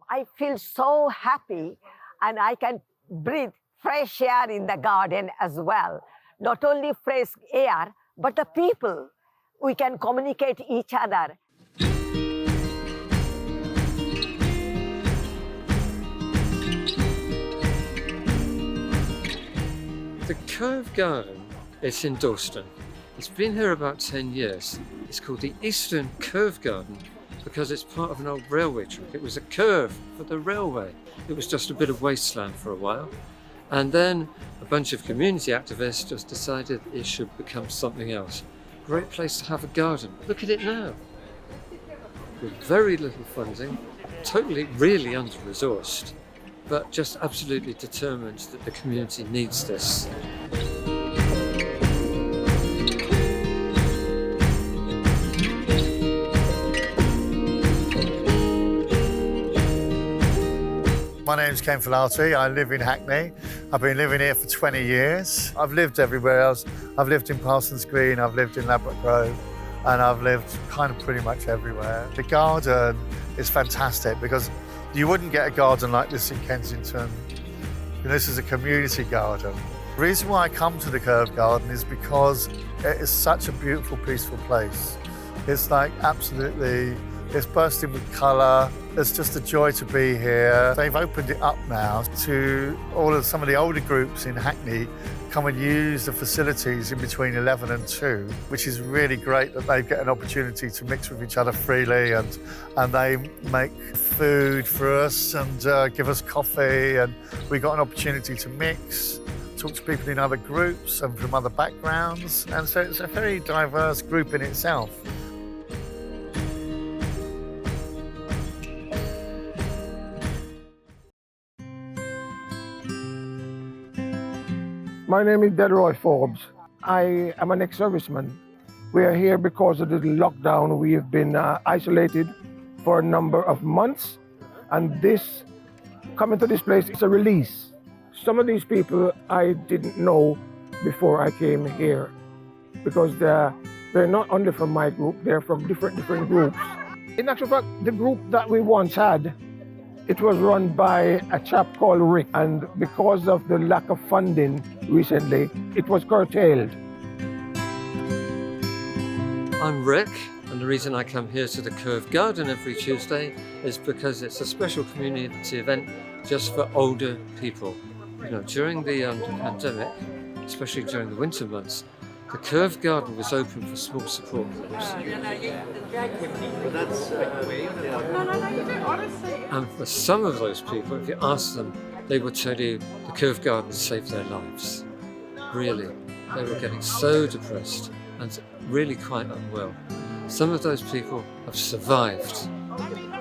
I feel so happy and I can breathe fresh air in the garden as well. Not only fresh air, but the people. We can communicate each other. The Curve Garden is in Dalston. It's been here about 10 years. It's called the Eastern Curve Garden because it's part of an old railway track. It was a curve for the railway. It was just a bit of wasteland for a while. And then a bunch of community activists just decided it should become something else. Great place to have a garden. Look at it now. With very little funding, totally, really under-resourced, but just absolutely determined that the community needs this. My name's Ken Filati. I live in Hackney. I've been living here for 20 years. I've lived everywhere else. I've lived in Parsons Green, I've lived in Ladbroke Grove, and I've lived kind of pretty much everywhere. The garden is fantastic because you wouldn't get a garden like this in Kensington. This is a community garden. The reason why I come to the Curve Garden is because it is such a beautiful, peaceful place. It's like absolutely, it's bursting with colour. It's just a joy to be here. They've opened it up now to some of the older groups in Hackney come and use the facilities in between 11 and 2, which is really great that they get an opportunity to mix with each other freely and they make food for us and give us coffee, and we got an opportunity to mix, talk to people in other groups and from other backgrounds, and so it's a very diverse group in itself. My name is Delroy Forbes. I am an ex-serviceman. We are here because of the lockdown. We have been isolated for a number of months, and coming to this place is a release. Some of these people I didn't know before I came here because they're not only from my group, they're from different groups. In actual fact, the group that we once had, it was run by a chap called Rick, and because of the lack of funding recently, it was curtailed. I'm Rick, and the reason I come here to the Curve Garden every Tuesday is because it's a special community event just for older people. You know, during the pandemic, especially during the winter months, the Curve Garden was open for small support groups. And for some of those people, if you ask them, they will tell you the Curve Garden saved their lives. Really. They were getting so depressed and really quite unwell. Some of those people have survived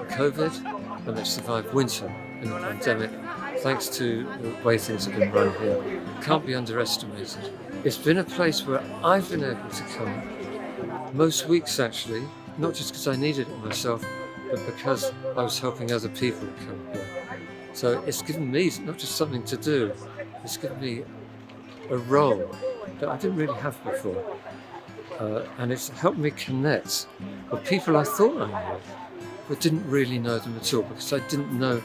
COVID and they've survived winter in the pandemic thanks to the way things have been run here. Can't be underestimated. It's been a place where I've been able to come most weeks actually, not just because I needed it myself, but because I was helping other people come here. So it's given me not just something to do, it's given me a role that I didn't really have before. And it's helped me connect with people I thought I knew, but didn't really know them at all because I didn't know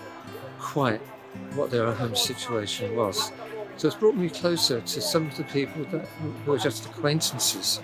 quite what their home situation was. So it's brought me closer to some of the people who are just acquaintances.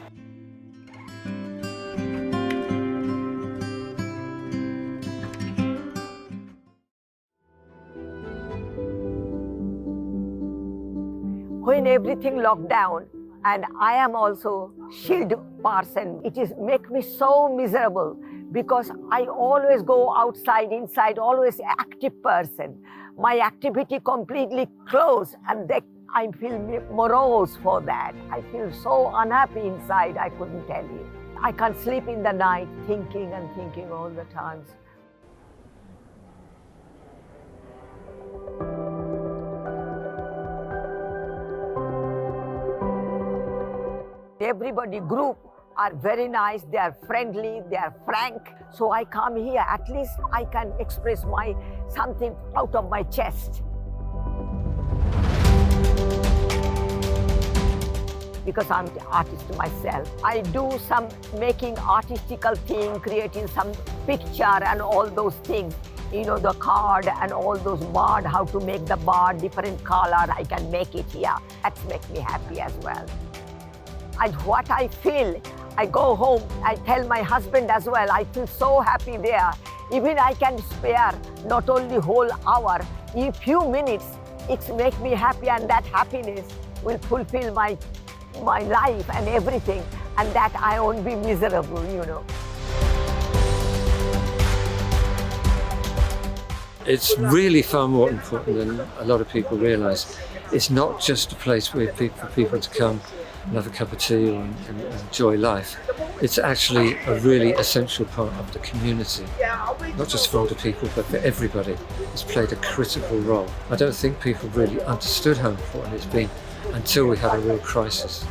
When everything locked down, and I am also shield person, it is make me so miserable because I always go outside, inside, always active person. My activity completely closed, and I feel morose for that. I feel so unhappy inside, I couldn't tell you. I can't sleep in the night thinking and thinking all the times. Everybody group are very nice, they are friendly, they are frank. So I come here, at least I can express something out of my chest. Because I'm the artist myself. I do some making artistical thing, creating some picture and all those things. the card and all those board, how to make the board different color, I can make it here. That makes me happy as well. And what I feel, I go home, I tell my husband as well, I feel so happy there. Even I can spare not only whole hour, in few minutes, it makes me happy, and that happiness will fulfill my life and everything, and that I won't be miserable. It's really far more important than a lot of people realise. It's not just a place for people to come and have a cup of tea and enjoy life. It's actually a really essential part of the community, not just for older people, but for everybody. It's played a critical role. I don't think people really understood how important it's been until we had a real crisis.